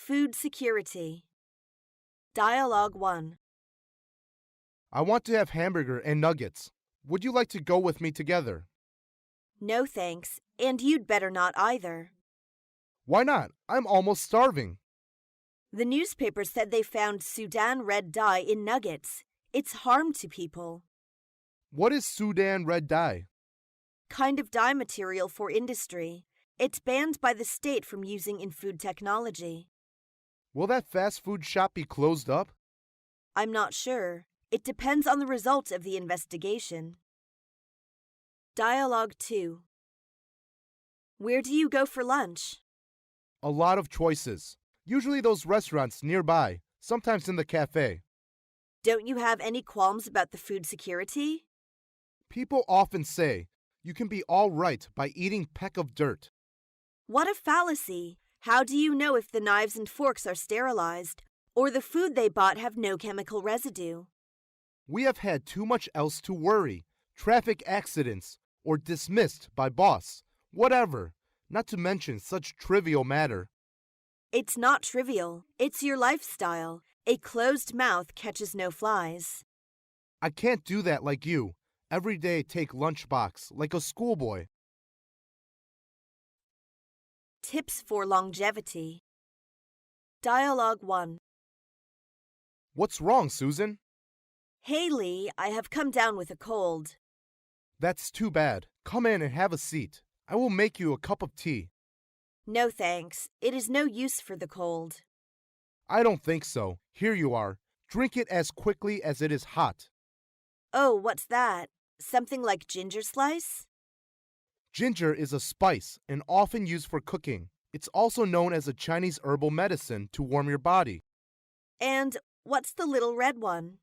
Food security. Dialogue 1. I want to have hamburger and nuggets. Would you like to go with me together? No thanks, and you'd better not either. Why not? I'm almost starving. The newspaper said they found Sudan red dye in nuggets. It's harm to people. What is Sudan red dye? Kind of dye material for industry. It's banned by the state from using in food technology. Will that fast food shop be closed up? I'm not sure. It depends on the results of the investigation. Dialogue 2. Where do you go for lunch? A lot of choices. Usually those restaurants nearby, sometimes in the cafe. Don't you have any qualms about the food security? People often say you can be all right by eating peck of dirt. What a fallacy! How do you know if the knives and forks are sterilized, or the food they bought have no chemical residue? We have had too much else to worry. Traffic accidents, or dismissed by boss, whatever, not to mention such trivial matter. It's not trivial. It's your lifestyle. A closed mouth catches no flies. I can't do that like you. Every day take lunchbox like a schoolboy. Tips for longevity. Dialogue 1. What's wrong, Susan? Hey Lee, I have come down with a cold. That's too bad. Come in and have a seat. I will make you a cup of tea. No thanks. It is no use for the cold. I don't think so. Here you are. Drink it as quickly as it is hot. Oh, what's that? Something like ginger slice? Ginger is a spice and often used for cooking. It's also known as a Chinese herbal medicine to warm your body. And what's the little red one?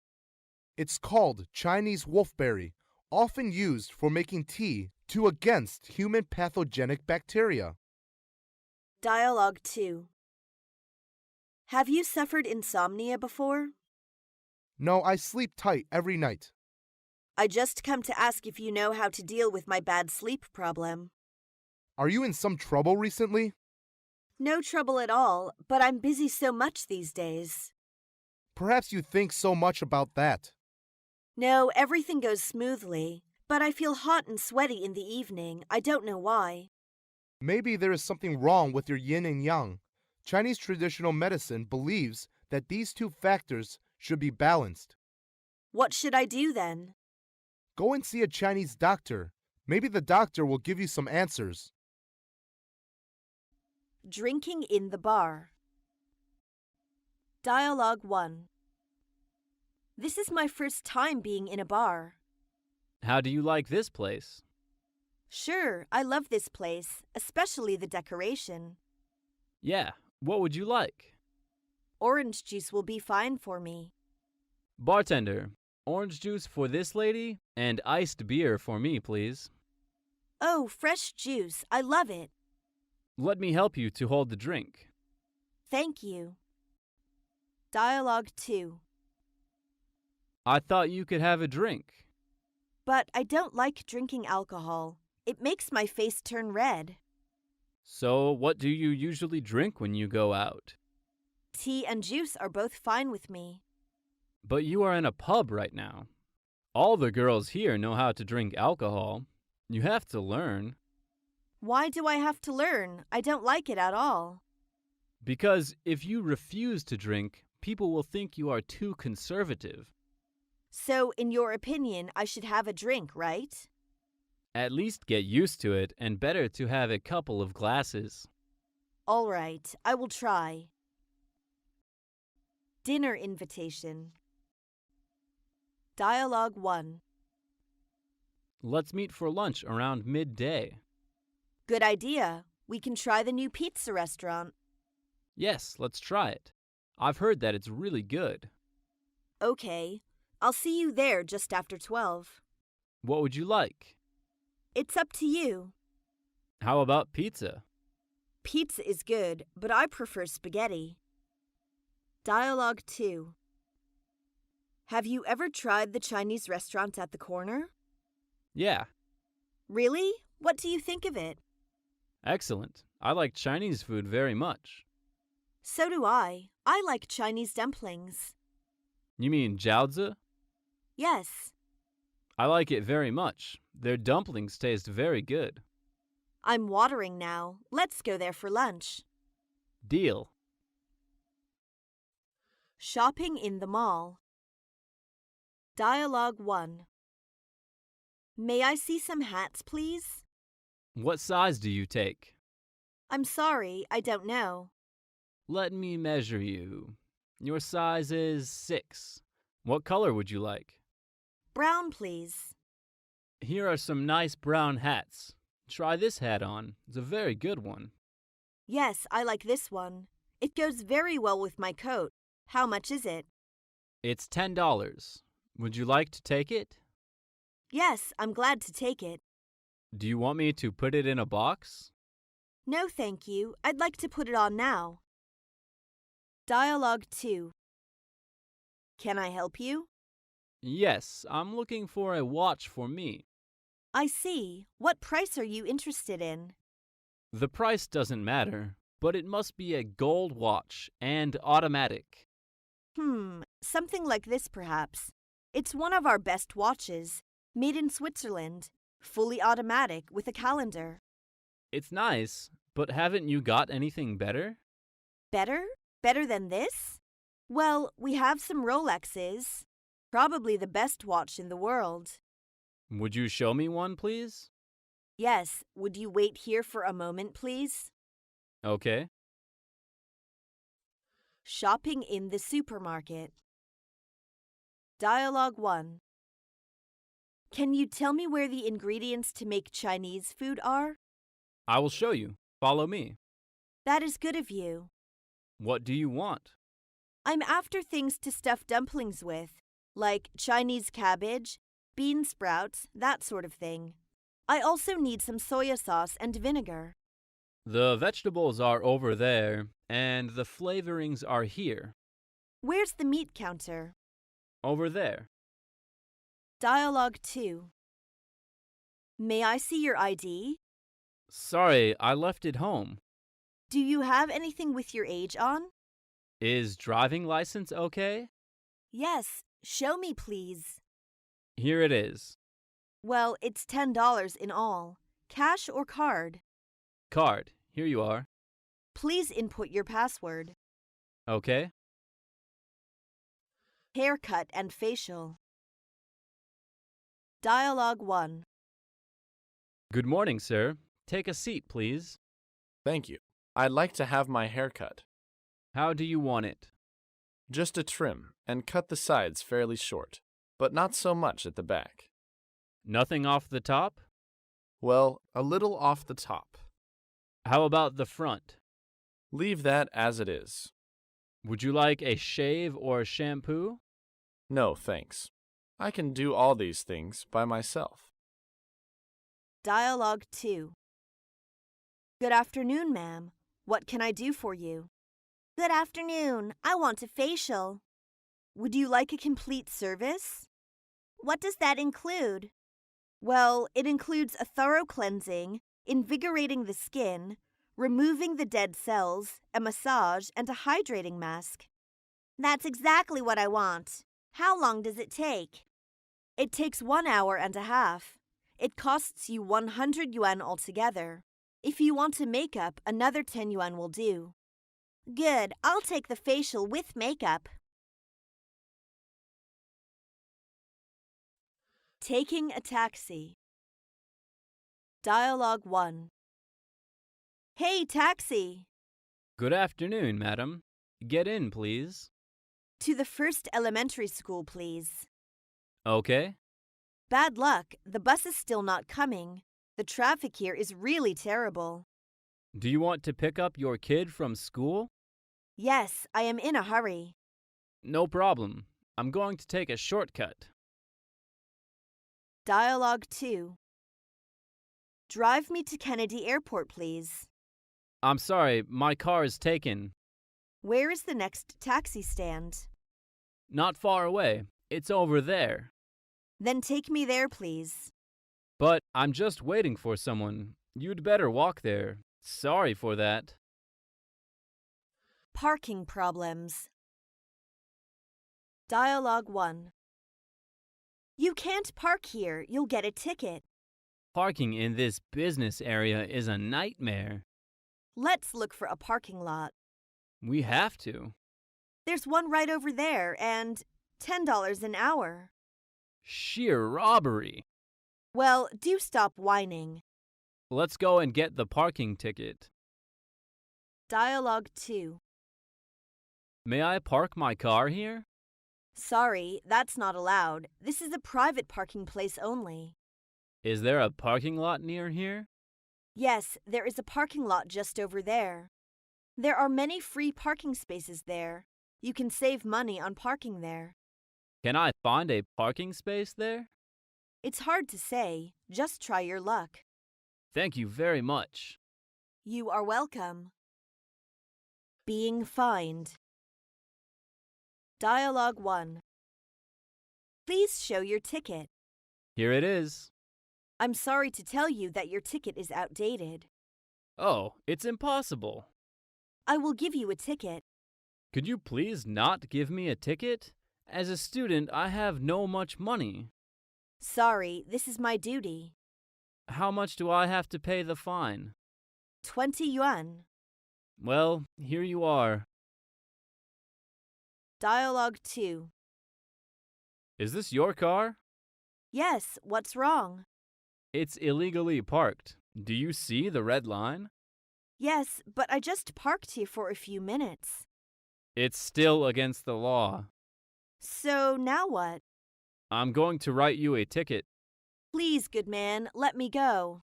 It's called Chinese wolfberry, often used for making tea to against human pathogenic bacteria. Dialogue 2. Have you suffered insomnia before? No, I sleep tight every night. I just come to ask if you know how to deal with my bad sleep problem. Are you in some trouble recently? No trouble at all, but I'm busy so much these days. Perhaps you think so much about that. No, everything goes smoothly, but I feel hot and sweaty in the evening. I don't know why. Maybe there is something wrong with your yin and yang. Chinese traditional medicine believes that these two factors should be balanced. What should I do then? Go and see a Chinese doctor. Maybe the doctor will give you some answers. Drinking in the bar. Dialogue 1. This is my first time being in a bar. How do you like this place? Sure, I love this place, especially the decoration. Yeah, what would you like? Orange juice will be fine for me. Bartender, orange juice for this lady and iced beer for me, please. Oh, fresh juice. I love it. Let me help you to hold the drink. Thank you. Dialogue 2. I thought you could have a drink. But I don't like drinking alcohol. It makes my face turn red. So, what do you usually drink when you go out? Tea and juice are both fine with me. But you are in a pub right now. All the girls here know how to drink alcohol. You have to learn. Why do I have to learn? I don't like it at all. Because if you refuse to drink, people will think you are too conservative. So, in your opinion, I should have a drink, right? At least get used to it, and better to have a couple of glasses. All right, I will try. Dinner invitation. Dialogue 1. Let's meet for lunch around midday. Good idea. We can try the new pizza restaurant. Yes, let's try it. I've heard that it's really good. Okay. I'll see you there just after 12. What would you like? It's up to you. How about pizza? Pizza is good, but I prefer spaghetti. Dialogue 2. Have you ever tried the Chinese restaurant at the corner? Yeah, Really? What do you think of it? excellent. I like Chinese food very much. So do I. I like Chinese dumplings. You mean jiaozi? Yes. I like it very much. Their dumplings taste very good. I'm watering now. Let's go there for lunch. Deal. Shopping in the mall. Dialogue 1. May I see some hats, please? What size do you take? I'm sorry, I don't know. Let me measure you. Your size is 6. What color would you like? Brown, please. Here are some nice brown hats. Try this hat on. It's a very good one. Yes, I like this one. It goes very well with my coat. How much is it? It's $10. Would you like to take it? Yes, I'm glad to take it. Do you want me to put it in a box? No, thank you. I'd like to put it on now. Dialogue 2. Can I help you? Yes, I'm looking for a watch for me. I see. What price are you interested in? The price doesn't matter, but it must be a gold watch and automatic. Something like this perhaps. It's one of our best watches, made in Switzerland, fully automatic with a calendar. It's nice, but haven't you got anything better? Better? Better than this? Well, we have some Rolexes. Probably the best watch in the world. Would you show me one, please? Yes, would you wait here for a moment, please? Okay. Shopping in the supermarket. Dialogue 1. Can you tell me where the ingredients to make Chinese food are? I will show you. Follow me. That is good of you. What do you want? I'm after things to stuff dumplings with, like Chinese cabbage, bean sprouts, that sort of thing. I also need some soya sauce and vinegar. The vegetables are over there, and the flavorings are here. Where's the meat counter? Over there. Dialogue 2. May I see your ID? Sorry, I left it home. Do you have anything with your age on? Is driving license okay? Yes, show me please. Here it is. Well, it's $10 in all. Cash or card? Card. Here you are. Please input your password. Okay. Haircut and facial. Dialogue 1. Good morning, sir. Take a seat, please. Thank you. I'd like to have my hair cut. How do you want it? Just a trim, and cut the sides fairly short, but not so much at the back. Nothing off the top? Well, a little off the top. How about the front? Leave that as it is. Would you like a shave or a shampoo? No, thanks. I can do all these things by myself. Dialogue 2. Good afternoon, ma'am. What can I do for you? Good afternoon. I want a facial. Would you like a complete service? What does that include? Well, it includes a thorough cleansing, invigorating the skin, removing the dead cells, a massage, and a hydrating mask. That's exactly what I want. How long does it take? It takes 1 hour and a half. It costs you 100 yuan altogether. If you want a makeup, another 10 yuan will do. Good, I'll take the facial with makeup. Taking a taxi. Dialogue 1. Hey, taxi! Good afternoon, madam. Get in, please. To the first elementary school, please. Okay. Bad luck, the bus is still not coming. The traffic here is really terrible. Do you want to pick up your kid from school? Yes, I am in a hurry. No problem. I'm going to take a shortcut. Dialogue 2. Drive me to Kennedy Airport, please. I'm sorry, my car is taken. Where is the next taxi stand? Not far away. It's over there. Then take me there, please. But I'm just waiting for someone. You'd better walk there. Sorry for that. Parking problems. Dialogue 1. You can't park here. You'll get a ticket. Parking in this business area is a nightmare. Let's look for a parking lot. We have to. There's one right over there and $10 an hour. Sheer robbery. Well, do stop whining. Let's go and get the parking ticket. Dialogue 2. May I park my car here? Sorry, that's not allowed. This is a private parking place only. Is there a parking lot near here? Yes, there is a parking lot just over there. There are many free parking spaces there. You can save money on parking there. Can I find a parking space there? It's hard to say. Just try your luck. Thank you very much. You are welcome. Being fined. Dialogue 1. Please show your ticket. Here it is. I'm sorry to tell you that your ticket is outdated. Oh, it's impossible. I will give you a ticket. Could you please not give me a ticket? As a student, I have no much money. Sorry, this is my duty. How much do I have to pay the fine? 20 yuan. Well, here you are. Dialogue 2. Is this your car? Yes, what's wrong? It's illegally parked. Do you see the red line? Yes, but I just parked here for a few minutes. It's still against the law. So now what? I'm going to write you a ticket. Please, good man, let me go.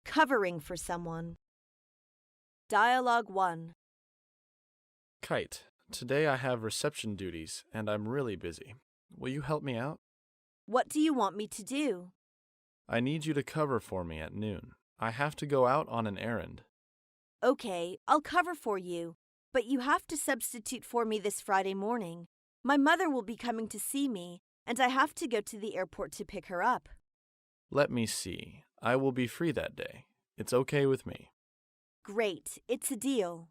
Covering for someone. Dialogue 1. Kite, today I have reception duties and I'm really busy. Will you help me out? What do you want me to do? I need you to cover for me at noon. I have to go out on an errand. Okay, I'll cover for you, but you have to substitute for me this Friday morning. My mother will be coming to see me, and I have to go to the airport to pick her up. Let me see. I will be free that day. It's okay with me. Great, it's a deal.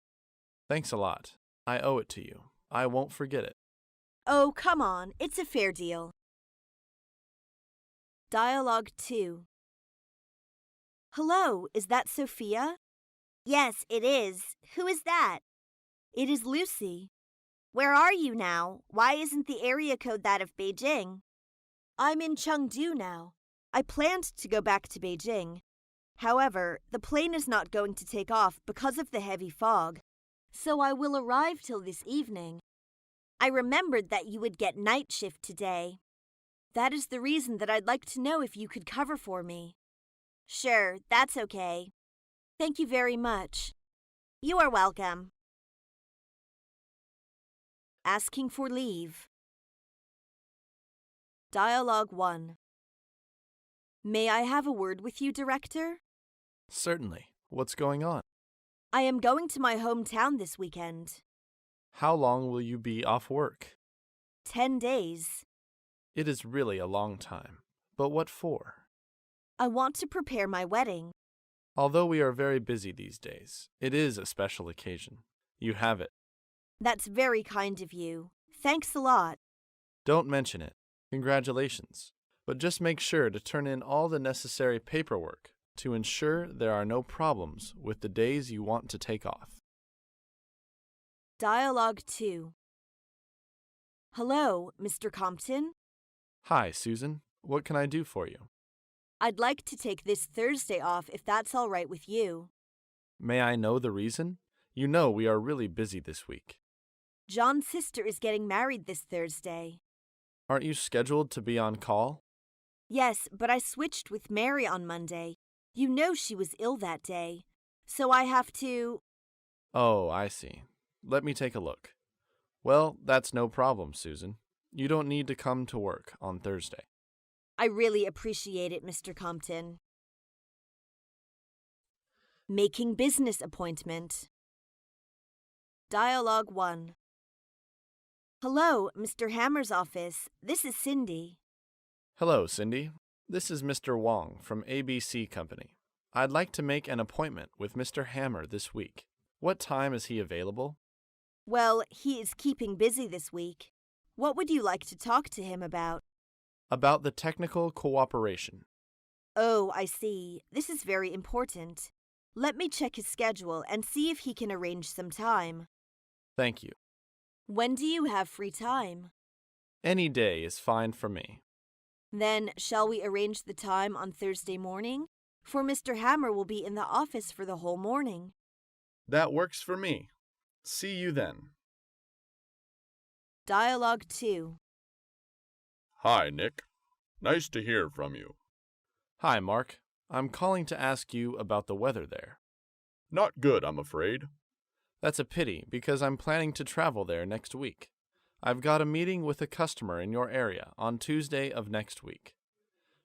Thanks a lot. I owe it to you. I won't forget it. Oh, come on, it's a fair deal. Dialogue 2. Hello, is that Sophia? Yes, it is. Who is that? It is Lucy. Where are you now? Why isn't the area code that of Beijing? I'm in Chengdu now. I planned to go back to Beijing. However, the plane is not going to take off because of the heavy fog, so I will arrive till this evening. I remembered that you would get night shift today. That is the reason that I'd like to know if you could cover for me. Sure, that's okay. Thank you very much. You are welcome. Asking for leave. Dialogue 1. May I have a word with you, Director? Certainly. What's going on? I am going to my hometown this weekend. How long will you be off work? 10 days. It is really a long time. But what for? I want to prepare my wedding. Although we are very busy these days, it is a special occasion. You have it. That's very kind of you. Thanks a lot. Don't mention it. Congratulations. But just make sure to turn in all the necessary paperwork to ensure there are no problems with the days you want to take off. Dialogue 2. Hello, Mr. Compton. Hi, Susan. What can I do for you? I'd like to take this Thursday off if that's all right with you. May I know the reason? You know we are really busy this week. John's sister is getting married this Thursday. Aren't you scheduled to be on call? Yes, but I switched with Mary on Monday. You know she was ill that day. So I have to... Oh, I see. Let me take a look. Well, that's no problem, Susan. You don't need to come to work on Thursday. I really appreciate it, Mr. Compton. Making business appointment. Dialogue 1. Hello, Mr. Hammer's office. This is Cindy. Hello, Cindy. This is Mr. Wong from ABC Company. I'd like to make an appointment with Mr. Hammer this week. What time is he available? Well, he is keeping busy this week. What would you like to talk to him about? About the technical cooperation. Oh, I see. This is very important. Let me check his schedule and see if he can arrange some time. Thank you. When do you have free time? Any day is fine for me. Then, shall we arrange the time on Thursday morning? For Mr. Hammer will be in the office for the whole morning. That works for me. See you then. Dialogue 2. Hi, Nick. Nice to hear from you. Hi, Mark. I'm calling to ask you about the weather there. Not good, I'm afraid. That's a pity, because I'm planning to travel there next week. I've got a meeting with a customer in your area on Tuesday of next week.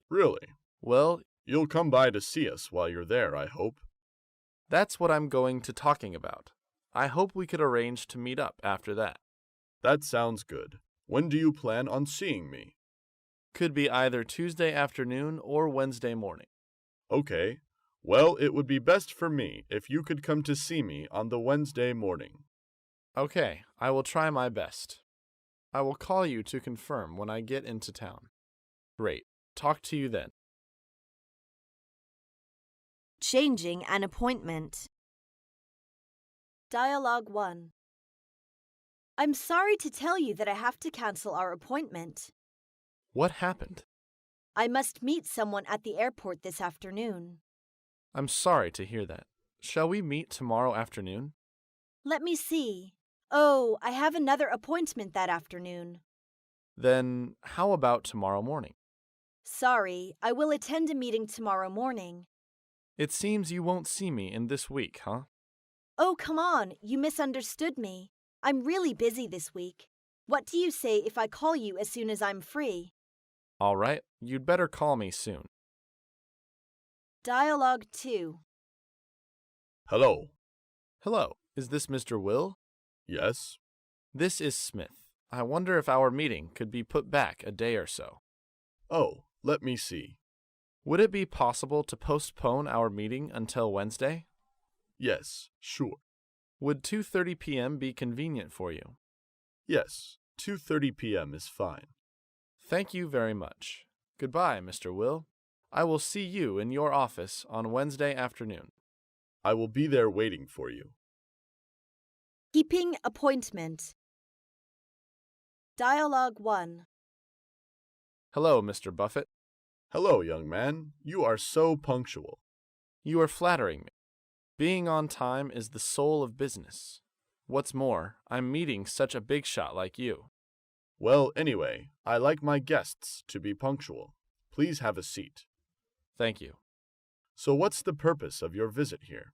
Really? Well, You'll come by to see us while you're there, I hope. that's what I'm going to talking about. I hope we could arrange to meet up after that. That sounds good. When do you plan on seeing me? Could be either Tuesday afternoon or Wednesday morning. Okay. Well, it would be best for me if you could come to see me on the Wednesday morning. Okay, I will try my best. I will call you to confirm when I get into town. Great. Talk to you then. Changing an appointment. Dialogue 1. I'm sorry to tell you that I have to cancel our appointment. What happened? I must meet someone at the airport this afternoon. I'm sorry to hear that. Shall we meet tomorrow afternoon? Let me see. Oh, I have another appointment that afternoon. Then how about tomorrow morning? Sorry, I will attend a meeting tomorrow morning. It seems you won't see me in this week, huh? Oh, come on, you misunderstood me. I'm really busy this week. What do you say if I call you as soon as I'm free? All right, you'd better call me soon. Dialogue 2. Hello. Hello, is this Mr. Will? Yes? This is Smith. I wonder if our meeting could be put back a day or so. Oh, let me see. Would it be possible to postpone our meeting until Wednesday? Yes, sure. Would 2:30 p.m. be convenient for you? Yes, 2:30 p.m. is fine. Thank you very much. Goodbye, Mr. Will. I will see you in your office on Wednesday afternoon. I will be there waiting for you. Keeping appointment. Dialogue 1. Hello, Mr. Buffett. Hello, young man. You are so punctual. You are flattering me. Being on time is the soul of business. What's more, I'm meeting such a big shot like you. Well, anyway, I like my guests to be punctual. Please have a seat. Thank you. So what's the purpose of your visit here?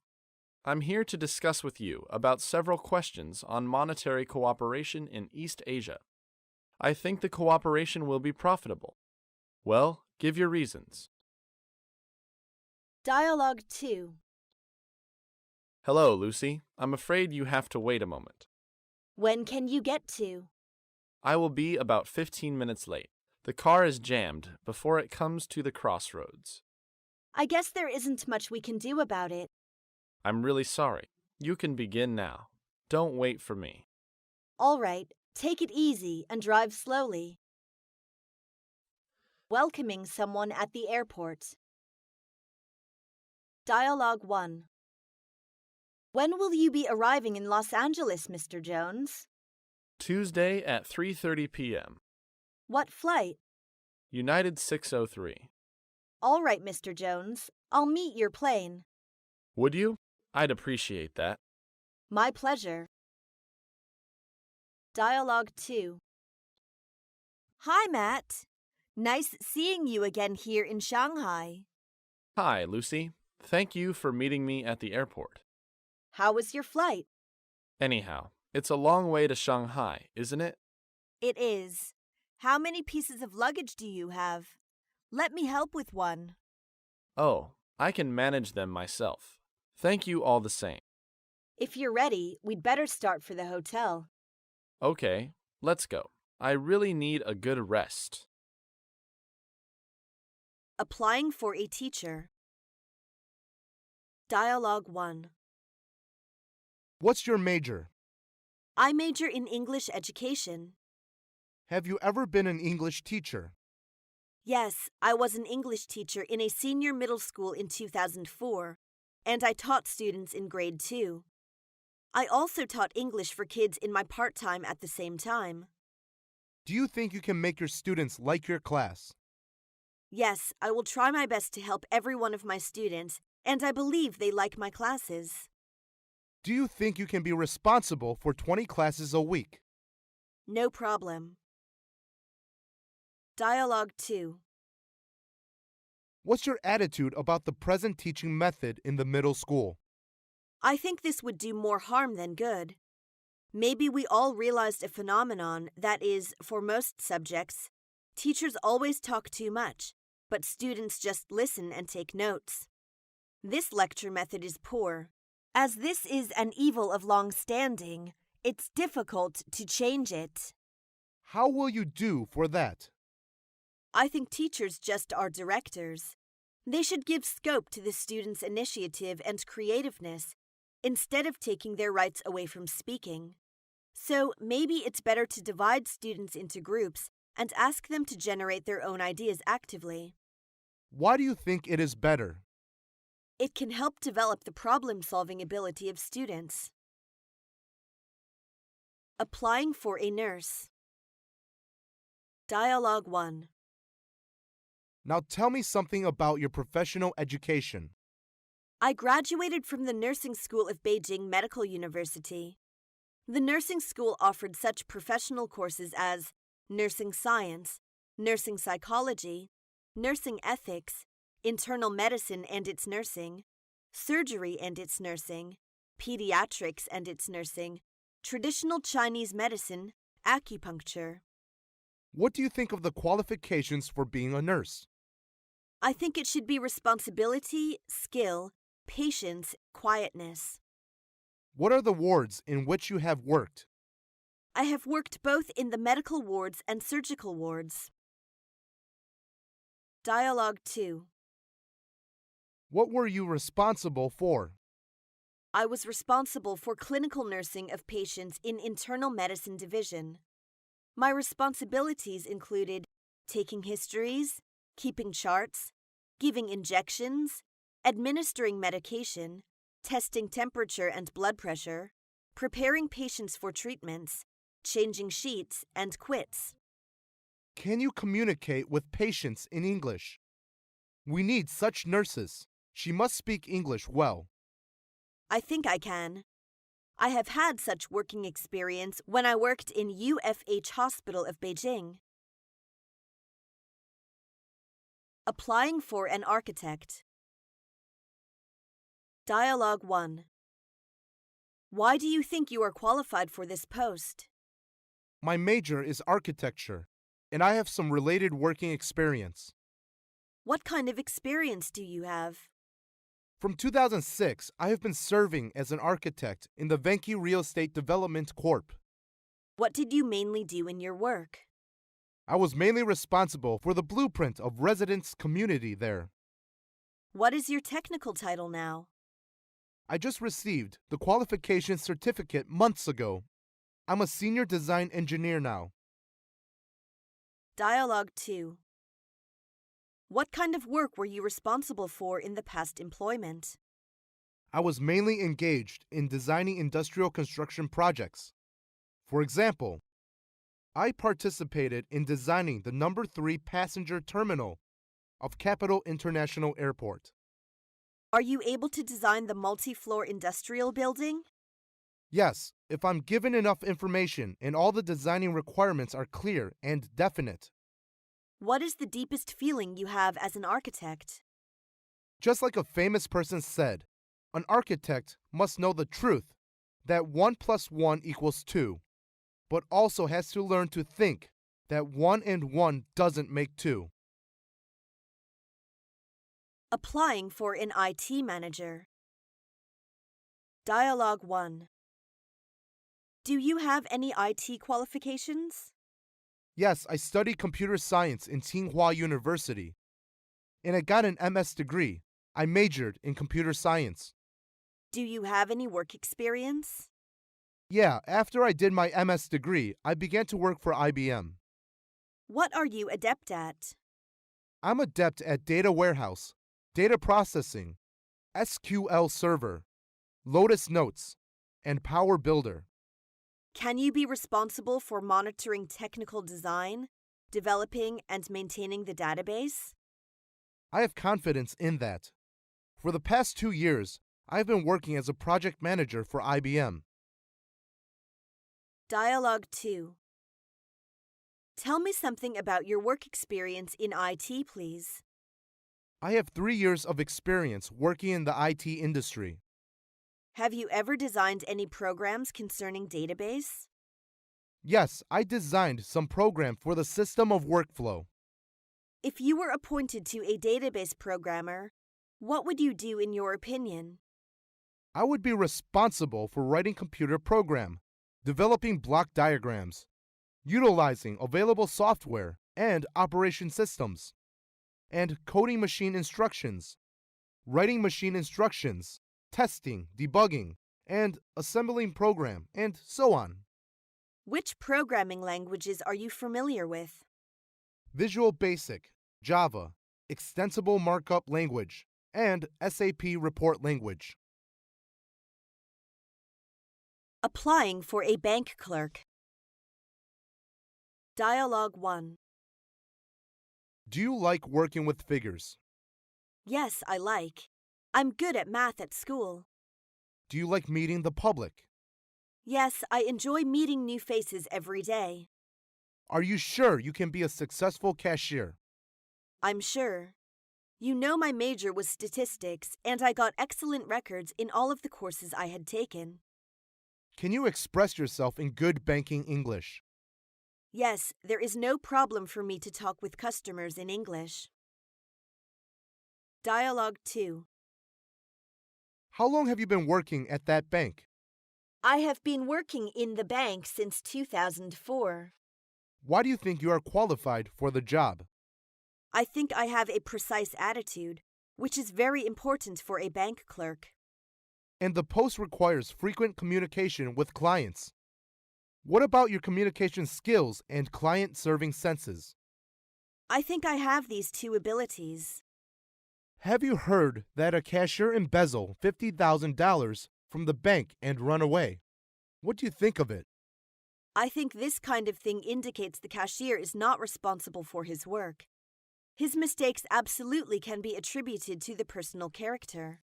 I'm here to discuss with you about several questions on monetary cooperation in East Asia. I think the cooperation will be profitable. Well, give your reasons. Dialogue 2. Hello, Lucy. I'm afraid you have to wait a moment. When can you get to? I will be about 15 minutes late. The car is jammed before it comes to the crossroads. I guess there isn't much we can do about it. I'm really sorry. You can begin now. Don't wait for me. All right, take it easy and drive slowly. Welcoming someone at the airport. Dialogue 1. When will you be arriving in Los Angeles, Mr. Jones? Tuesday at 3:30 p.m. What flight? United 603. All right, Mr. Jones. I'll meet your plane. Would you? I'd appreciate that. My pleasure. Dialogue 2. Hi, Matt. Nice seeing you again here in Shanghai. Hi, Lucy. Thank you for meeting me at the airport. How was your flight? Anyhow, it's a long way to Shanghai, isn't it? It is. How many pieces of luggage do you have? Let me help with one. Oh, I can manage them myself. Thank you all the same. If you're ready, we'd better start for the hotel. Okay, let's go. I really need a good rest. Applying for a teacher. Dialogue 1. What's your major? I major in English education. Have you ever been an English teacher? Yes, I was an English teacher in a senior middle school in 2004, and I taught students in grade 2. I also taught English for kids in my part-time at the same time. Do you think you can make your students like your class? Yes, I will try my best to help every one of my students, and I believe they like my classes. Do you think you can be responsible for 20 classes a week? No problem. Dialogue 2. What's your attitude about the present teaching method in the middle school? I think this would do more harm than good. Maybe we all realized a phenomenon that is, for most subjects, teachers always talk too much, but students just listen and take notes. This lecture method is poor. As this is an evil of long standing, it's difficult to change it. How will you do for that? I think teachers just are directors. They should give scope to the students' initiative and creativeness, instead of taking their rights away from speaking. So maybe it's better to divide students into groups and ask them to generate their own ideas actively. Why do you think it is better? It can help develop the problem-solving ability of students. Applying for a nurse. Dialogue 1. Now tell me something about your professional education. I graduated from the Nursing School of Beijing Medical University. The nursing school offered such professional courses as nursing science, nursing psychology, nursing ethics, internal medicine and its nursing, surgery and its nursing, pediatrics and its nursing, traditional Chinese medicine, acupuncture. What do you think of the qualifications for being a nurse? I think it should be responsibility, skill, patience, quietness. What are the wards in which you have worked? I have worked both in the medical wards and surgical wards. Dialogue 2. What were you responsible for? I was responsible for clinical nursing of patients in internal medicine division. My responsibilities included taking histories, keeping charts, giving injections, administering medication, testing temperature and blood pressure, preparing patients for treatments, changing sheets, and quits. Can you communicate with patients in English? We need such nurses. She must speak English well. I think I can. I have had such working experience when I worked in UFH Hospital of Beijing. Applying for an architect. Dialogue 1. Why do you think you are qualified for this post? My major is architecture, and I have some related working experience. What kind of experience do you have? From 2006, I have been serving as an architect in the Venki Real Estate Development Corp. What did you mainly do in your work? I was mainly responsible for the blueprint of residents' community there. What is your technical title now? I just received the qualification certificate months ago. I'm a senior design engineer now. Dialogue 2. What kind of work were you responsible for in the past employment? I was mainly engaged in designing industrial construction projects. For example, I participated in designing the number 3 passenger terminal of Capital International Airport. Are you able to design the multi-floor industrial building? Yes, if I'm given enough information and all the designing requirements are clear and definite. What is the deepest feeling you have as an architect? Just like a famous person said, an architect must know the truth that 1 + 1 = 2, but also has to learn to think that 1 and 1 doesn't make 2. Applying for an IT manager. Dialogue 1. Do you have any IT qualifications? Yes, I studied computer science in Tsinghua University, and I got an MS degree. I majored in computer science. Do you have any work experience? Yeah, after I did my MS degree, I began to work for IBM. What are you adept at? I'm adept at data warehouse, data processing, SQL Server, Lotus Notes, and Power Builder. Can you be responsible for monitoring technical design, developing and maintaining the database? I have confidence in that. For the past 2 years, I've been working as a project manager for IBM. Dialogue 2. Tell me something about your work experience in IT, please. I have 3 years of experience working in the IT industry. Have you ever designed any programs concerning database? Yes, I designed some program for the system of workflow. If you were appointed to a database programmer, what would you do in your opinion? I would be responsible for writing computer program, developing block diagrams, utilizing available software and operation systems, and coding machine instructions, writing machine instructions, testing, debugging, and assembling program, and so on. Which programming languages are you familiar with? Visual Basic, Java, Extensible Markup Language, and SAP Report Language. Applying for a bank clerk. Dialogue 1. Do you like working with figures? Yes, I like. I'm good at math at school. Do you like meeting the public? Yes, I enjoy meeting new faces every day. Are you sure you can be a successful cashier? I'm sure. You know my major was statistics, and I got excellent records in all of the courses I had taken. Can you express yourself in good banking English? Yes, there is no problem for me to talk with customers in English. Dialogue 2. How long have you been working at that bank? I have been working in the bank since 2004. Why do you think you are qualified for the job? I think I have a precise attitude, which is very important for a bank clerk. And the post requires frequent communication with clients. What about your communication skills and client-serving senses? I think I have these two abilities. Have you heard that a cashier embezzled $50,000 from the bank and run away? What do you think of it? I think this kind of thing indicates the cashier is not responsible for his work. His mistakes absolutely can be attributed to the personal character.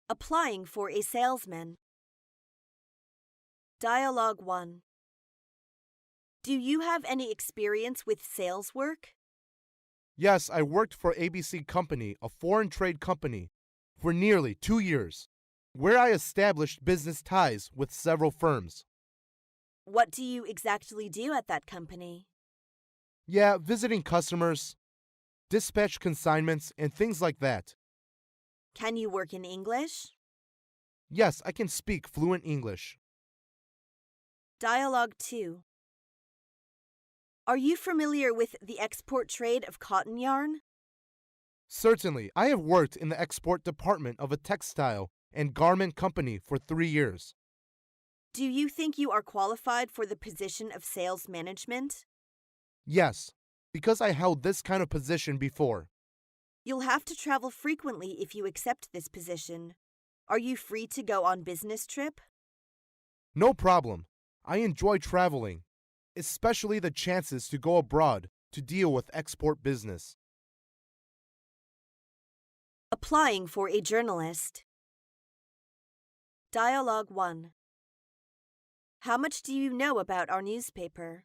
Applying for a salesman. Dialogue 1. Do you have any experience with sales work? Yes, I worked for ABC Company, a foreign trade company, for nearly 2 years, where I established business ties with several firms. What do you exactly do at that company? Yeah, visiting customers, dispatch consignments, and things like that. Can you work in English? Yes, I can speak fluent English. Dialogue 2. Are you familiar with the export trade of cotton yarn? Certainly, I have worked in the export department of a textile and garment company for 3 years. Do you think you are qualified for the position of sales management? Yes, because I held this kind of position before. You'll have to travel frequently if you accept this position. Are you free to go on business trip? No problem. I enjoy traveling, especially the chances to go abroad to deal with export business. Applying for a journalist. Dialogue 1. How much do you know about our newspaper?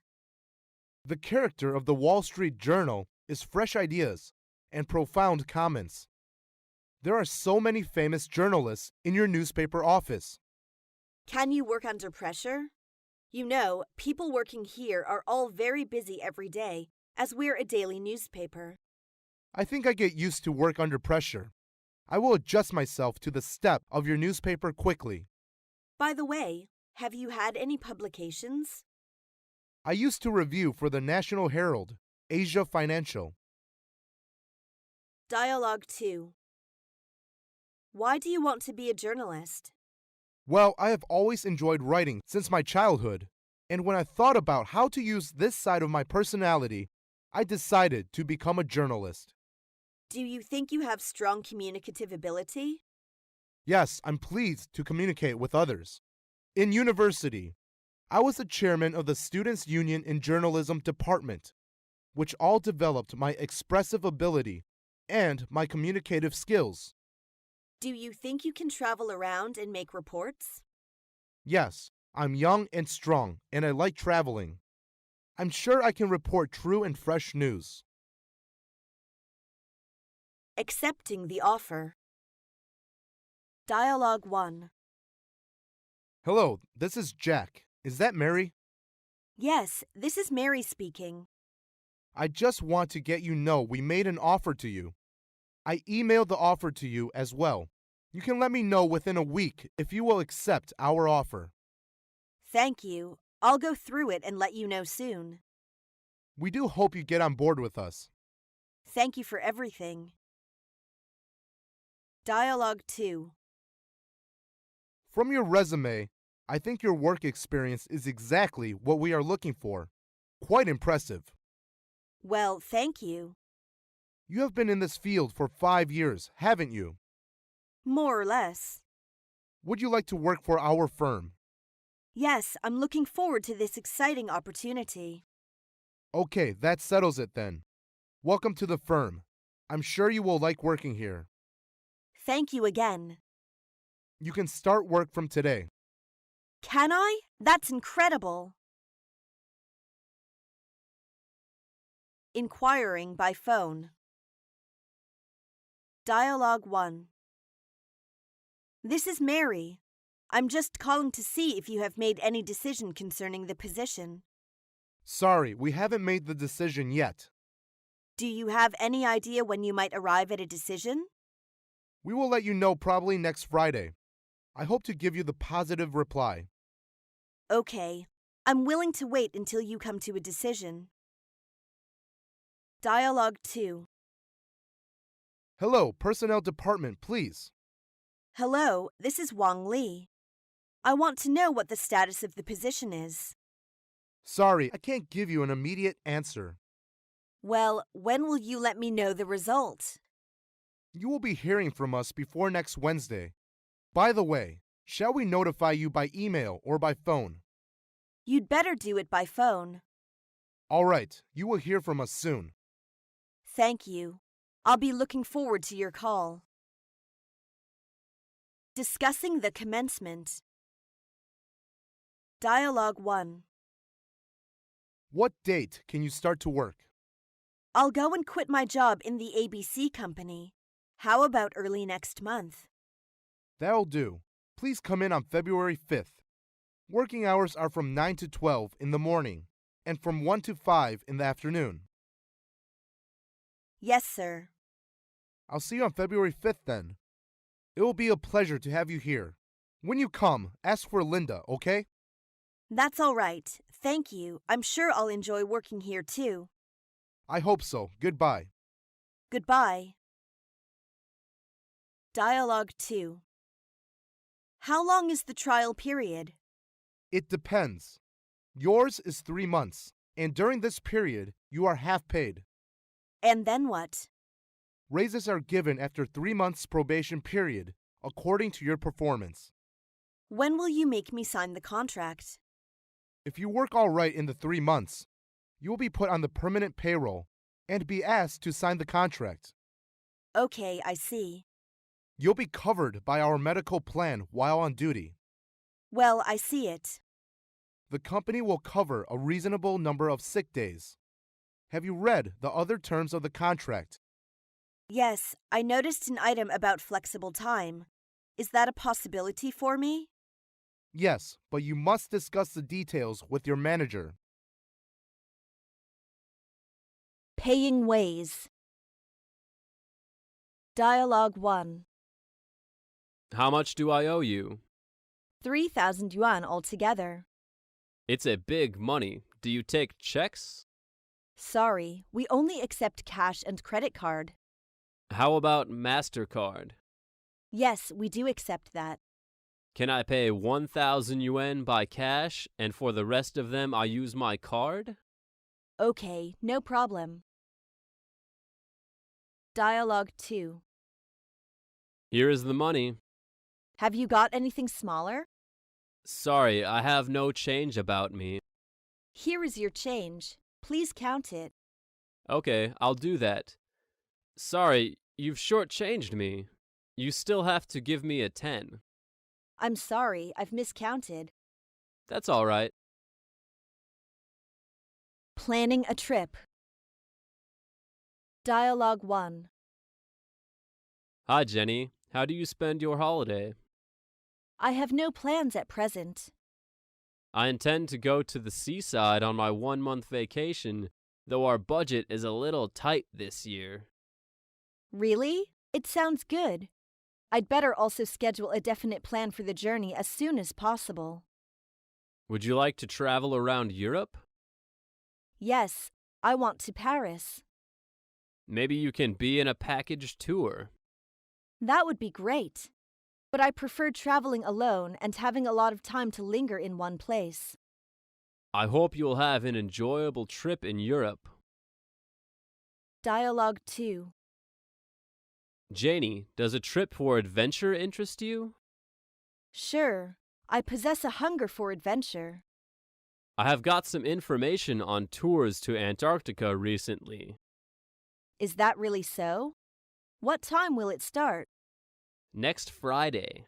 The character of the Wall Street Journal is fresh ideas and profound comments. There are so many famous journalists in your newspaper office. Can you work under pressure? You know, people working here are all very busy every day, as we're a daily newspaper. I think I get used to work under pressure. I will adjust myself to the step of your newspaper quickly. By the way, have you had any publications? I used to review for the National Herald, Asia Financial. Dialogue 2. Why do you want to be a journalist? Well, I have always enjoyed writing since my childhood, and when I thought about how to use this side of my personality, I decided to become a journalist. Do you think you have strong communicative ability? Yes, I'm pleased to communicate with others. In university, I was the chairman of the Students' Union in Journalism Department, which all developed my expressive ability and my communicative skills. Do you think you can travel around and make reports? Yes, I'm young and strong, and I like traveling. I'm sure I can report true and fresh news. Accepting the offer. Dialogue 1. Hello, this is Jack. Is that Mary? Yes, this is Mary speaking. I just want to get you know we made an offer to you. I emailed the offer to you as well. You can let me know within a week if you will accept our offer. Thank you. I'll go through it and let you know soon. We do hope you get on board with us. Thank you for everything. Dialogue 2. From your resume, I think your work experience is exactly what we are looking for. Quite impressive. Well, thank you. You have been in this field for 5 years, haven't you? More or less. Would you like to work for our firm? Yes, I'm looking forward to this exciting opportunity. Okay, that settles it then. Welcome to the firm. I'm sure you will like working here. Thank you again. You can start work from today. Can I? That's incredible. Inquiring by phone. Dialogue 1. This is Mary. I'm just calling to see if you have made any decision concerning the position. Sorry, we haven't made the decision yet. Do you have any idea when you might arrive at a decision? We will let you know probably next Friday. I hope to give you the positive reply. Okay, I'm willing to wait until you come to a decision. Dialogue 2. Hello, Personnel Department, please. Hello, this is Wang Li. I want to know what the status of the position is. Sorry, I can't give you an immediate answer. Well, when will you let me know the result? You will be hearing from us before next Wednesday. By the way, shall we notify you by email or by phone? You'd better do it by phone. All right, you will hear from us soon. Thank you. I'll be looking forward to your call. Discussing the commencement. Dialogue 1. What date can you start to work? I'll go and quit my job in the ABC company. How about early next month? That'll do. Please come in on February 5th. Working hours are from 9 to 12 in the morning and from 1 to 5 in the afternoon. Yes, sir. I'll see you on February 5th then. It will be a pleasure to have you here. When you come, ask for Linda, okay? That's all right. Thank you. I'm sure I'll enjoy working here too. I hope so. Goodbye. Goodbye. Dialogue 2. How long is the trial period? It depends. Yours is 3 months, and during this period, you are half paid. And then what? Raises are given after 3 months probation period, according to your performance. When will you make me sign the contract? If you work all right in the 3 months, you will be put on the permanent payroll and be asked to sign the contract. Okay, I see. You'll be covered by our medical plan while on duty. Well, I see it. The company will cover a reasonable number of sick days. Have you read the other terms of the contract? Yes, I noticed an item about flexible time. Is that a possibility for me? Yes, but you must discuss the details with your manager. Paying ways. Dialogue 1. How much do I owe you? 3,000 yuan altogether. It's a big money. Do you take checks? Sorry, we only accept cash and credit card. How about MasterCard? Yes, we do accept that. Can I pay 1,000 yuan by cash, and for the rest of them I use my card? Okay, no problem. Dialogue 2. Here is the money. Have you got anything smaller? Sorry, I have no change about me. Here is your change. Please count it. Okay, I'll do that. Sorry, you've shortchanged me. You still have to give me a 10. I'm sorry, I've miscounted. That's all right. Planning a trip. Dialogue 1. Hi, Jenny. How do you spend your holiday? I have no plans at present. I intend to go to the seaside on my 1-month vacation, though our budget is a little tight this year. Really? It sounds good. I'd better also schedule a definite plan for the journey as soon as possible. Would you like to travel around Europe? Yes, I want to Paris. Maybe you can be in a package tour. That would be great. But I prefer traveling alone and having a lot of time to linger in one place. I hope you'll have an enjoyable trip in Europe. Dialogue 2. Janie, does a trip for adventure interest you? Sure, I possess a hunger for adventure. I have got some information on tours to Antarctica recently. Is that really so? What time will it start? Next Friday.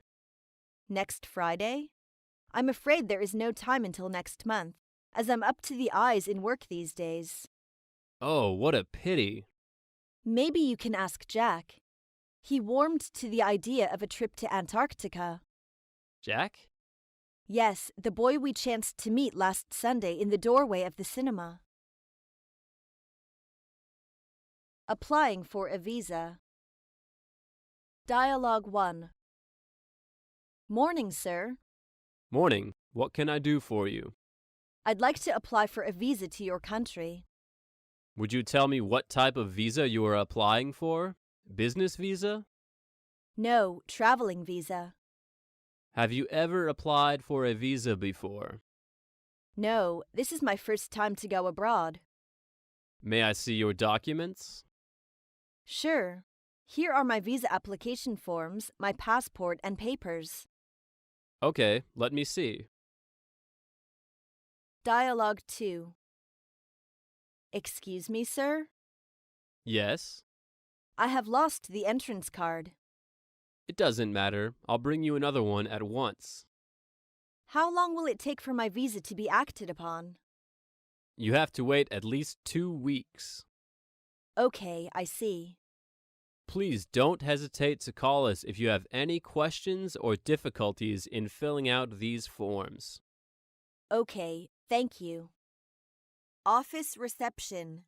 Next Friday? I'm afraid there is no time until next month, as I'm up to the eyes in work these days. Oh, what a pity. Maybe you can ask Jack. He warmed to the idea of a trip to Antarctica. Jack? Yes, the boy we chanced to meet last Sunday in the doorway of the cinema. Applying for a visa. Dialogue 1. Morning, sir. Morning. What can I do for you? I'd like to apply for a visa to your country. Would you tell me what type of visa you are applying for? Business visa? No, traveling visa. Have you ever applied for a visa before? No, this is my first time to go abroad. May I see your documents? Sure. Here are my visa application forms, my passport, and papers. Okay, let me see. Dialogue 2. Excuse me, sir? Yes? I have lost the entrance card. It doesn't matter. I'll bring you another one at once. How long will it take for my visa to be acted upon? You have to wait at least 2 weeks. Okay, I see. Please don't hesitate to call us if you have any questions or difficulties in filling out these forms. Okay, thank you. Office reception.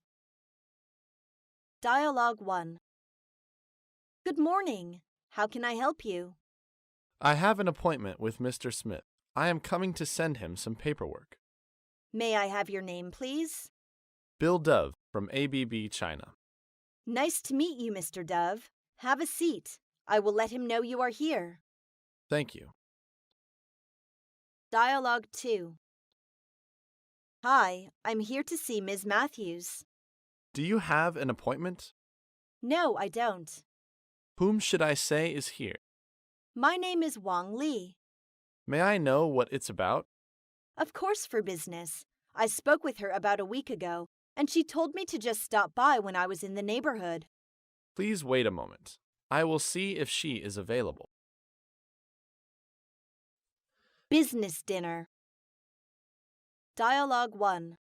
Dialogue 1. Good morning. How can I help you? I have an appointment with Mr. Smith. I am coming to send him some paperwork. May I have your name, please? Bill Dove from ABB China. Nice to meet you, Mr. Dove. Have a seat. I will let him know you are here. Thank you. Dialogue 2. Hi, I'm here to see Ms. Matthews. Do you have an appointment? No, I don't. Whom should I say is here? My name is Wang Li. May I know what it's about? Of course, for business. I spoke with her about a week ago, and she told me to just stop by when I was in the neighborhood. Please wait a moment. I will see if she is available. Business dinner. Dialogue 1.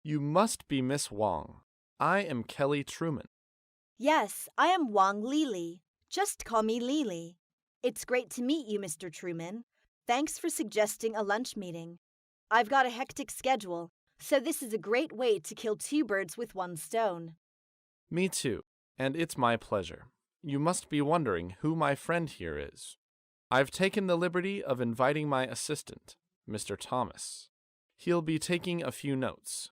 You must be Miss Wang. I am Kelly Truman. Yes, I am Wang Lili. Just call me Lili. It's great to meet you, Mr. Truman. Thanks for suggesting a lunch meeting. I've got a hectic schedule, so this is a great way to kill 2 birds with 1 stone. Me too, and it's my pleasure. You must be wondering who my friend here is. I've taken the liberty of inviting my assistant, Mr. Thomas. He'll be taking a few notes.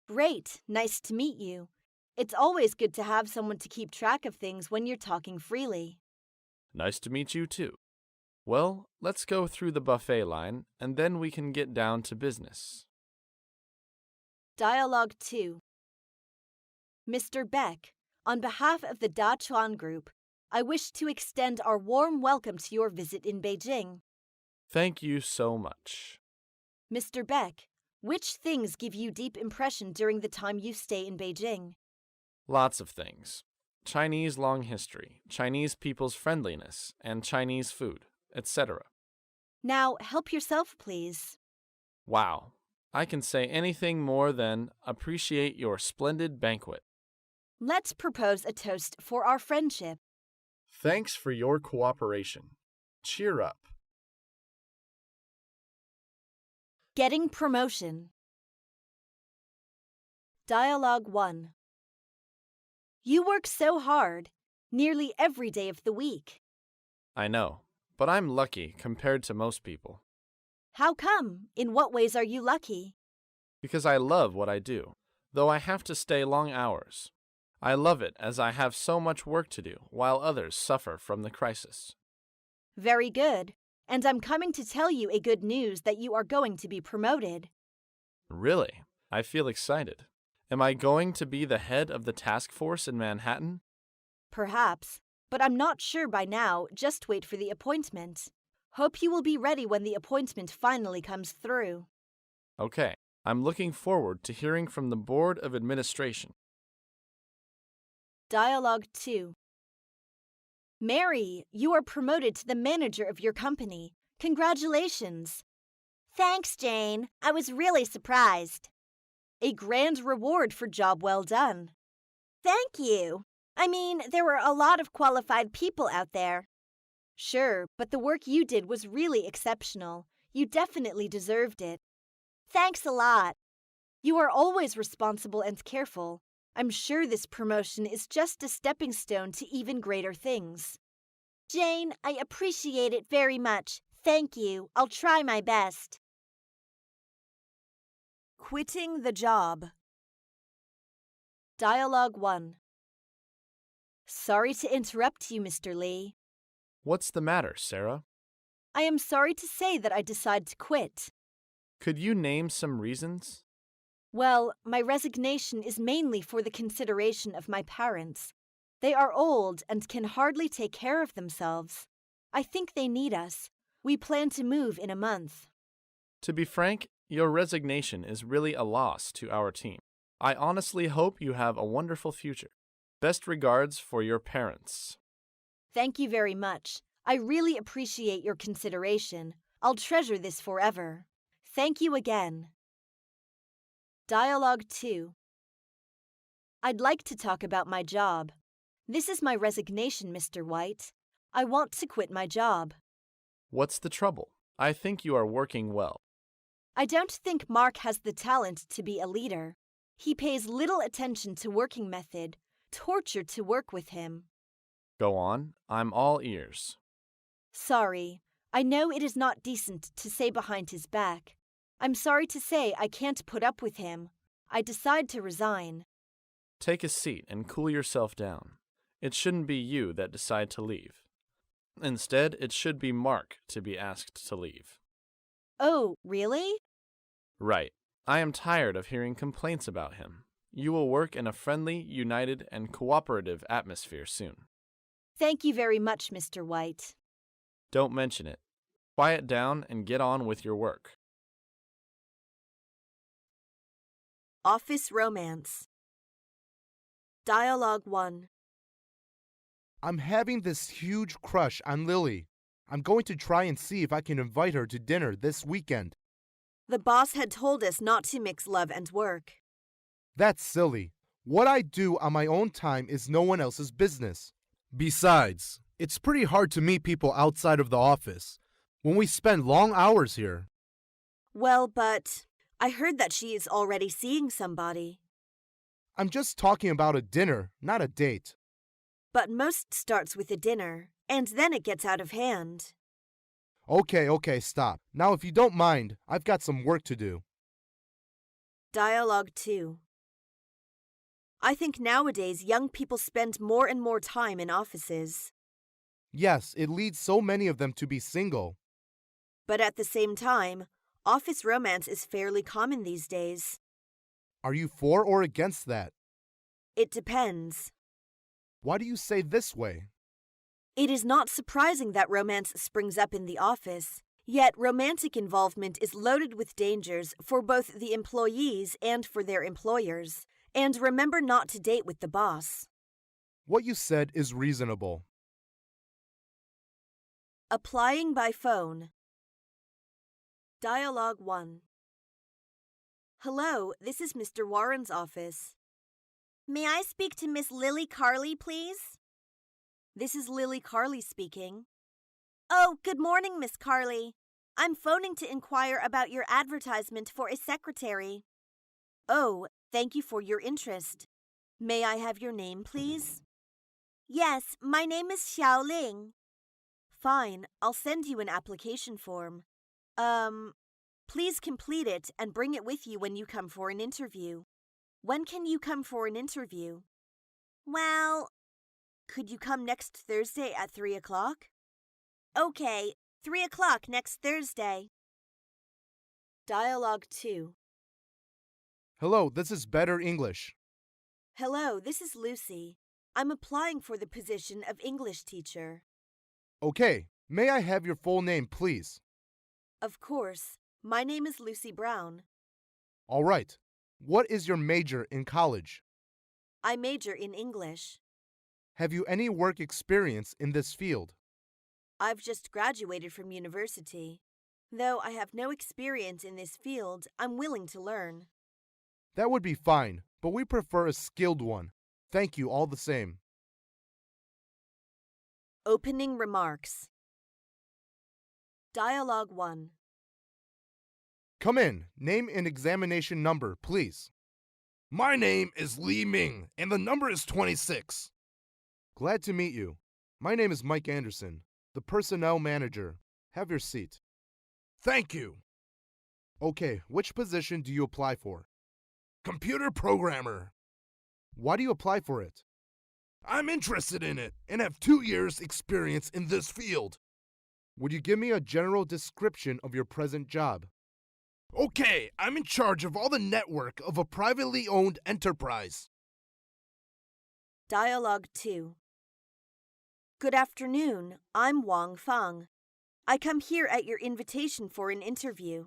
Great, nice to meet you. It's always good to have someone to keep track of things when you're talking freely. Nice to meet you too. Well, let's go through the buffet line, and then we can get down to business. Dialogue 2. Mr. Beck, on behalf of the Da Chuan Group, I wish to extend our warm welcome to your visit in Beijing. Thank you so much. Mr. Beck, which things give you deep impression during the time you stay in Beijing? Lots of things. Chinese long history, Chinese people's friendliness, and Chinese food, etc. Now, help yourself, please. Wow. I can say anything more than appreciate your splendid banquet. Let's propose a toast for our friendship. Thanks for your cooperation. Cheer up. Getting promotion. Dialogue 1. You work so hard, nearly every day of the week. I know, but I'm lucky compared to most people. How come? In what ways are you lucky? Because I love what I do, though I have to stay long hours. I love it as I have so much work to do while others suffer from the crisis. Very good. And I'm coming to tell you a good news that you are going to be promoted. Really? I feel excited. Am I going to be the head of the task force in Manhattan? Perhaps, but I'm not sure by now. Just wait for the appointment. Hope you will be ready when the appointment finally comes through. Okay, I'm looking forward to hearing from the Board of Administration. Dialogue 2. Mary, you are promoted to the manager of your company. Congratulations. Thanks, Jane. I was really surprised. A grand reward for job well done. Thank you. I mean, there were a lot of qualified people out there. Sure, but the work you did was really exceptional. You definitely deserved it. Thanks a lot. You are always responsible and careful. I'm sure this promotion is just a stepping stone to even greater things. Jane, I appreciate it very much. Thank you. I'll try my best. Quitting the job. Dialogue 1. Sorry to interrupt you, Mr. Lee. What's the matter, Sarah? I am sorry to say that I decided to quit. Could you name some reasons? Well, my resignation is mainly for the consideration of my parents. They are old and can hardly take care of themselves. I think they need us. We plan to move in a month. To be frank, your resignation is really a loss to our team. I honestly hope you have a wonderful future. Best regards for your parents. Thank you very much. I really appreciate your consideration. I'll treasure this forever. Thank you again. Dialogue 2. I'd like to talk about my job. This is my resignation, Mr. White. I want to quit my job. What's the trouble? I think you are working well. I don't think Mark has the talent to be a leader. He pays little attention to working method. Torture to work with him. Go on, I'm all ears. Sorry, I know it is not decent to say behind his back. I'm sorry to say I can't put up with him. I decide to resign. Take a seat and cool yourself down. It shouldn't be you that decide to leave. Instead, it should be Mark to be asked to leave. Oh, really? Right. I am tired of hearing complaints about him. You will work in a friendly, united, and cooperative atmosphere soon. Thank you very much, Mr. White. Don't mention it. Quiet down and get on with your work. Office romance. Dialogue 1. I'm having this huge crush on Lily. I'm going to try and see if I can invite her to dinner this weekend. The boss had told us not to mix love and work. That's silly. What I do on my own time is no one else's business. Besides, it's pretty hard to meet people outside of the office when we spend long hours here. Well, but I heard that she is already seeing somebody. I'm just talking about a dinner, not a date. But most starts with a dinner, and then it gets out of hand. Okay, stop. Now, if you don't mind, I've got some work to do. Dialogue 2. I think nowadays young people spend more and more time in offices. Yes, it leads so many of them to be single. But at the same time, office romance is fairly common these days. Are you for or against that? It depends. Why do you say this way? It is not surprising that romance springs up in the office, yet romantic involvement is loaded with dangers for both the employees and for their employers. And remember not to date with the boss. What you said is reasonable. Applying by phone. Dialogue 1. Hello, this is Mr. Warren's office. May I speak to Miss Lily Carley, please? This is Lily Carley speaking. Oh, good morning, Miss Carley. I'm phoning to inquire about your advertisement for a secretary. Oh, thank you for your interest. May I have your name, please? Yes, my name is Xiao Ling. Fine, I'll send you an application form. Please complete it and bring it with you when you come for an interview. When can you come for an interview? Well, could you come next Thursday at 3 o'clock? Okay, 3 o'clock next Thursday. Dialogue 2. Hello, this is Better English. Hello, this is Lucy. I'm applying for the position of English teacher. Okay, may I have your full name, please? Of course. My name is Lucy Brown. All right. What is your major in college? I major in English. Have you any work experience in this field? I've just graduated from university. Though I have no experience in this field, I'm willing to learn. That would be fine, but we prefer a skilled one. Thank you all the same. Opening remarks. Dialogue 1. Come in. Name and examination number, please. My name is Li Ming, and the number is 26. Glad to meet you. My name is Mike Anderson, the personnel manager. Have your seat. Thank you. Okay, which position do you apply for? Computer programmer. Why do you apply for it? I'm interested in it and have 2 years' experience in this field. Would you give me a general description of your present job? Okay, I'm in charge of all the network of a privately owned enterprise. Dialogue 2. Good afternoon. I'm Wang Fang. I come here at your invitation for an interview.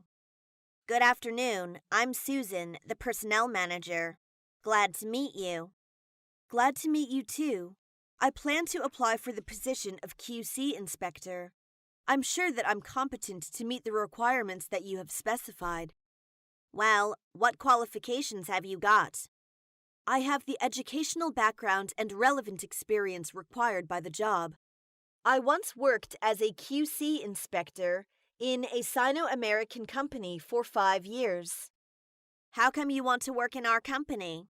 Good afternoon. I'm Susan, the personnel manager. Glad to meet you. Glad to meet you too. I plan to apply for the position of QC inspector. I'm sure that I'm competent to meet the requirements that you have specified. Well, what qualifications have you got? I have the educational background and relevant experience required by the job. I once worked as a QC inspector in a Sino-American company for 5 years. How come you want to work in our company?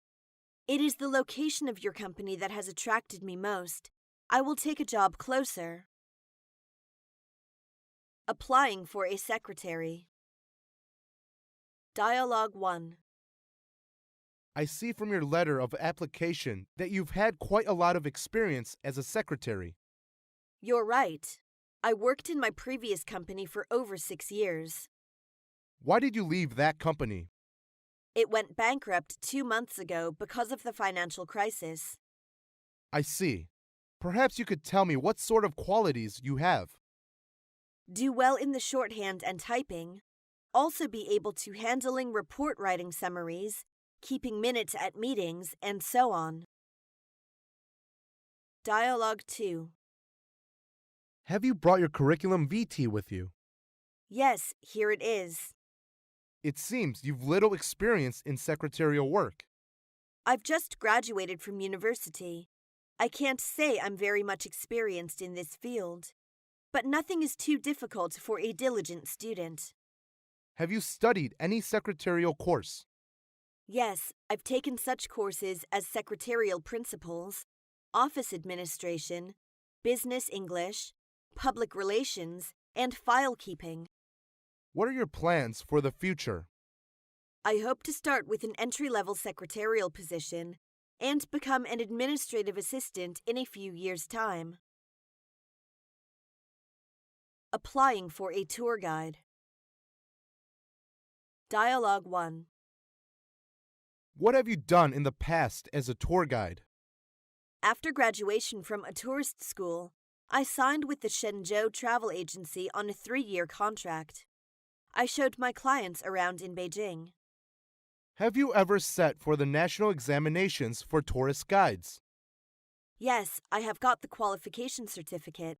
It is the location of your company that has attracted me most. I will take a job closer. Applying for a secretary. Dialogue 1. I see from your letter of application that you've had quite a lot of experience as a secretary. You're right. I worked in my previous company for over 6 years. Why did you leave that company? It went bankrupt 2 months ago because of the financial crisis. I see. Perhaps you could tell me what sort of qualities you have. Do well in the shorthand and typing. Also be able to handling report writing summaries, keeping minutes at meetings, and so on. Dialogue 2. Have you brought your curriculum vitae with you? Yes, here it is. It seems you've little experience in secretarial work. I've just graduated from university. I can't say I'm very much experienced in this field. But nothing is too difficult for a diligent student. Have you studied any secretarial course? Yes, I've taken such courses as secretarial principles, office administration, business English, public relations, and file keeping. What are your plans for the future? I hope to start with an entry-level secretarial position and become an administrative assistant in a few years' time. Applying for a tour guide. Dialogue 1. What have you done in the past as a tour guide? After graduation from a tourist school, I signed with the Shenzhou travel agency on a 3-year contract. I showed my clients around in Beijing. Have you ever sat for the national examinations for tourist guides? Yes, I have got the qualification certificate.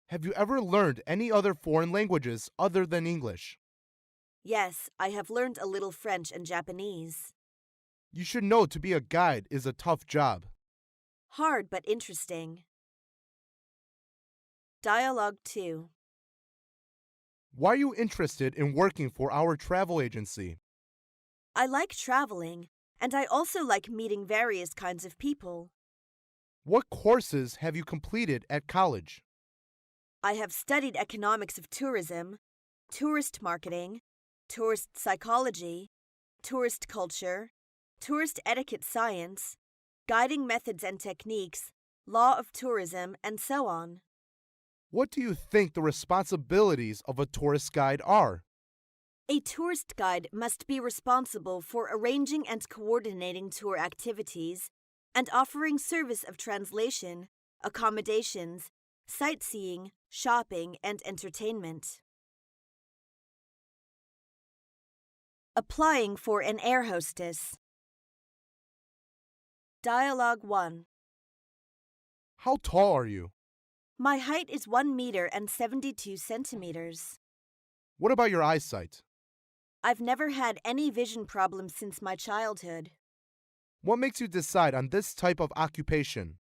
Have you ever learned any other foreign languages other than English? Yes, I have learned a little French and Japanese. You should know to be a guide is a tough job. Hard but interesting. Dialogue 2. Why are you interested in working for our travel agency? I like traveling, and I also like meeting various kinds of people. What courses have you completed at college? I have studied economics of tourism, tourist marketing, tourist psychology, tourist culture, tourist etiquette science, guiding methods and techniques, law of tourism, and so on. What do you think the responsibilities of a tourist guide are? A tourist guide must be responsible for arranging and coordinating tour activities and offering service of translation, accommodations, sightseeing, shopping, and entertainment. Applying for an air hostess. Dialogue 1. How tall are you? My height is 1 meter and 72 centimeters. What about your eyesight? I've never had any vision problems since my childhood. What makes you decide on this type of occupation?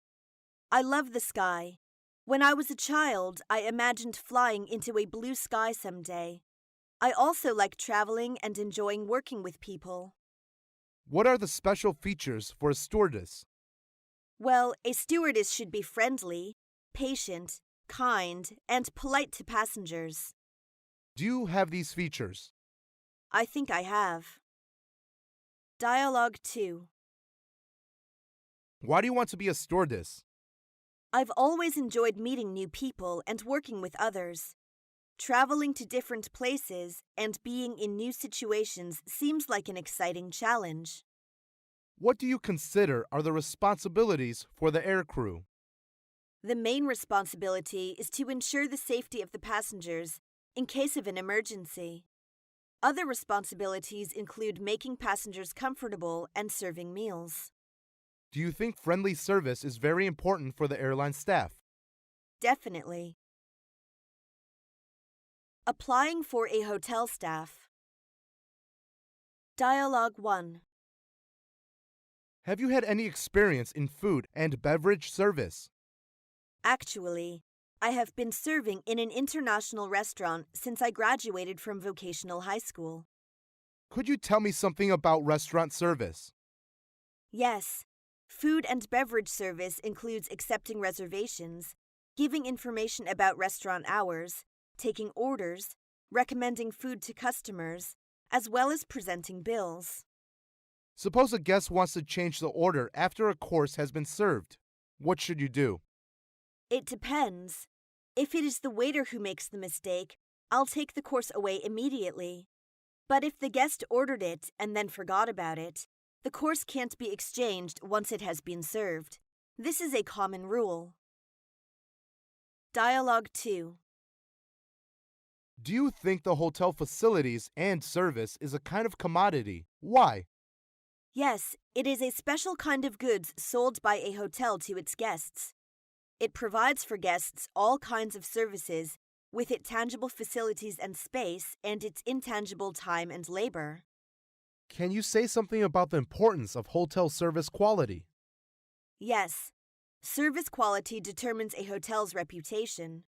I love the sky. When I was a child, I imagined flying into a blue sky someday. I also like traveling and enjoying working with people. What are the special features for a stewardess? Well, a stewardess should be friendly, patient, kind, and polite to passengers. Do you have these features? I think I have. Dialogue 2. Why do you want to be a stewardess? I've always enjoyed meeting new people and working with others. Traveling to different places and being in new situations seems like an exciting challenge. What do you consider are the responsibilities for the aircrew? The main responsibility is to ensure the safety of the passengers in case of an emergency. Other responsibilities include making passengers comfortable and serving meals. Do you think friendly service is very important for the airline staff? Definitely. Applying for a hotel staff. Dialogue 1. Have you had any experience in food and beverage service? Actually, I have been serving in an international restaurant since I graduated from vocational high school. Could you tell me something about restaurant service? Yes, food and beverage service includes accepting reservations, giving information about restaurant hours, taking orders, recommending food to customers, as well as presenting bills. Suppose a guest wants to change the order after a course has been served. What should you do? It depends. If it is the waiter who makes the mistake, I'll take the course away immediately. But if the guest ordered it and then forgot about it, the course can't be exchanged once it has been served. This is a common rule. Dialogue 2. Do you think the hotel facilities and service is a kind of commodity? Why? Yes, it is a special kind of goods sold by a hotel to its guests. It provides for guests all kinds of services with its tangible facilities and space and its intangible time and labor. Can you say something about the importance of hotel service quality? Yes, service quality determines a hotel's reputation.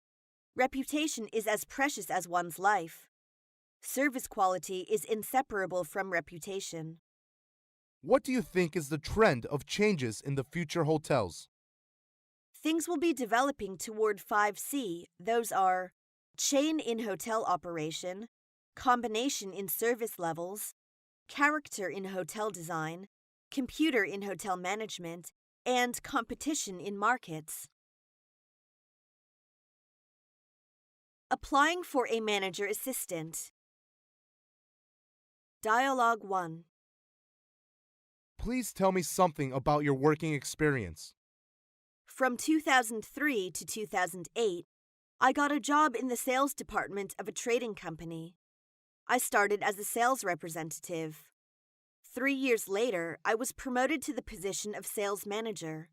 Reputation is as precious as one's life. Service quality is inseparable from reputation. What do you think is the trend of changes in the future hotels? Things will be developing toward 5C. Those are chain in hotel operation, combination in service levels, character in hotel design, computer in hotel management, and competition in markets. Applying for a manager assistant. Dialogue 1. Please tell me something about your working experience. From 2003 to 2008, I got a job in the sales department of a trading company. I started as a sales representative. 3 years later, I was promoted to the position of sales manager.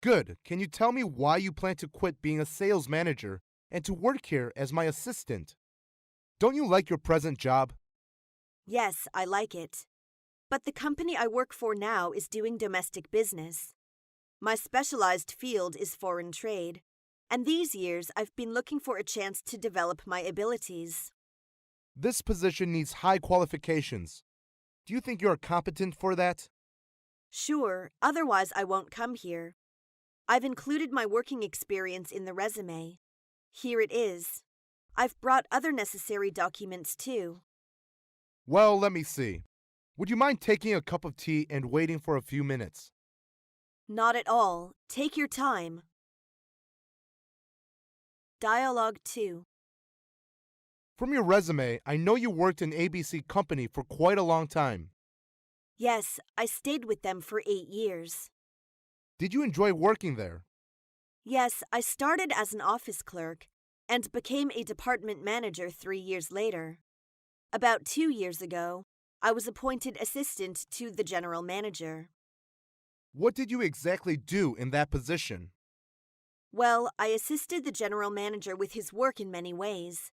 Good. Can you tell me why you plan to quit being a sales manager and to work here as my assistant? Don't you like your present job? Yes, I like it. But the company I work for now is doing domestic business. My specialized field is foreign trade, and these years I've been looking for a chance to develop my abilities. This position needs high qualifications. Do you think you are competent for that? Sure, otherwise I won't come here. I've included my working experience in the resume. Here it is. I've brought other necessary documents too. Well, let me see. Would you mind taking a cup of tea and waiting for a few minutes? Not at all. Take your time. Dialogue 2. From your resume, I know you worked in ABC Company for quite a long time. Yes, I stayed with them for 8 years. Did you enjoy working there? Yes, I started as an office clerk and became a department manager 3 years later. About 2 years ago, I was appointed assistant to the general manager. What did you exactly do in that position? Well, I assisted the general manager with his work in many ways.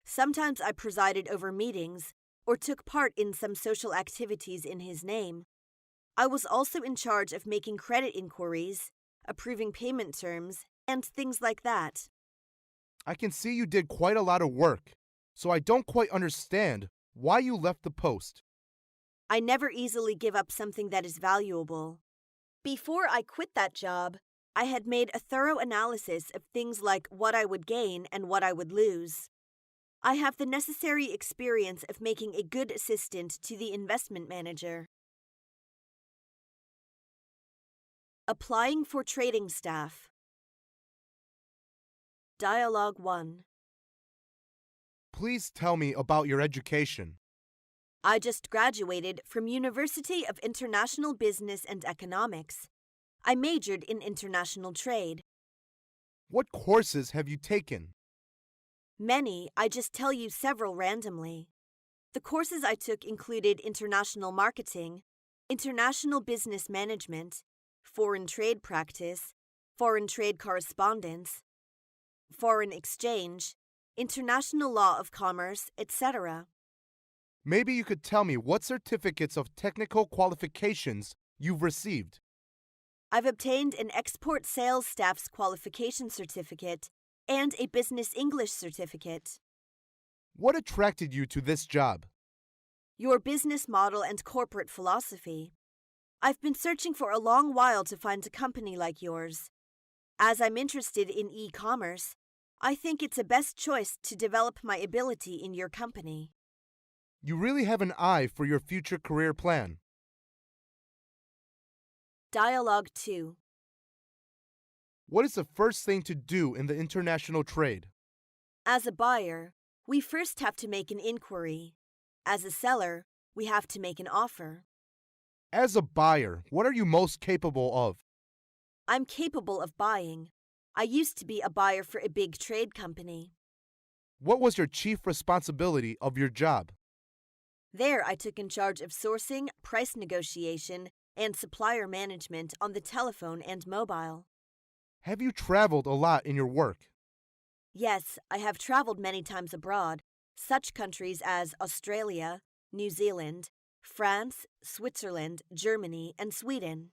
Sometimes I presided over meetings or took part in some social activities in his name. I was also in charge of making credit inquiries, approving payment terms, and things like that. I can see you did quite a lot of work, so I don't quite understand why you left the post. I never easily give up something that is valuable. Before I quit that job, I had made a thorough analysis of things like what I would gain and what I would lose. I have the necessary experience of making a good assistant to the investment manager. Applying for trading staff. Dialogue 1. Please tell me about your education. I just graduated from University of International Business and Economics. I majored in international trade. What courses have you taken? Many, I just tell you several randomly. The courses I took included international marketing, international business management, foreign trade practice, foreign trade correspondence, foreign exchange, international law of commerce, etc. Maybe you could tell me what certificates of technical qualifications you've received. I've obtained an export sales staff's qualification certificate and a business English certificate. What attracted you to this job? Your business model and corporate philosophy. I've been searching for a long while to find a company like yours. As I'm interested in e-commerce, I think it's a best choice to develop my ability in your company. You really have an eye for your future career plan. Dialogue 2. What is the first thing to do in the international trade? As a buyer, we first have to make an inquiry. As a seller, we have to make an offer. As a buyer, what are you most capable of? I'm capable of buying. I used to be a buyer for a big trade company. What was your chief responsibility of your job? There, I took in charge of sourcing, price negotiation, and supplier management on the telephone and mobile. Have you traveled a lot in your work? Yes, I have traveled many times abroad, such countries as Australia, New Zealand, France, Switzerland, Germany, and Sweden.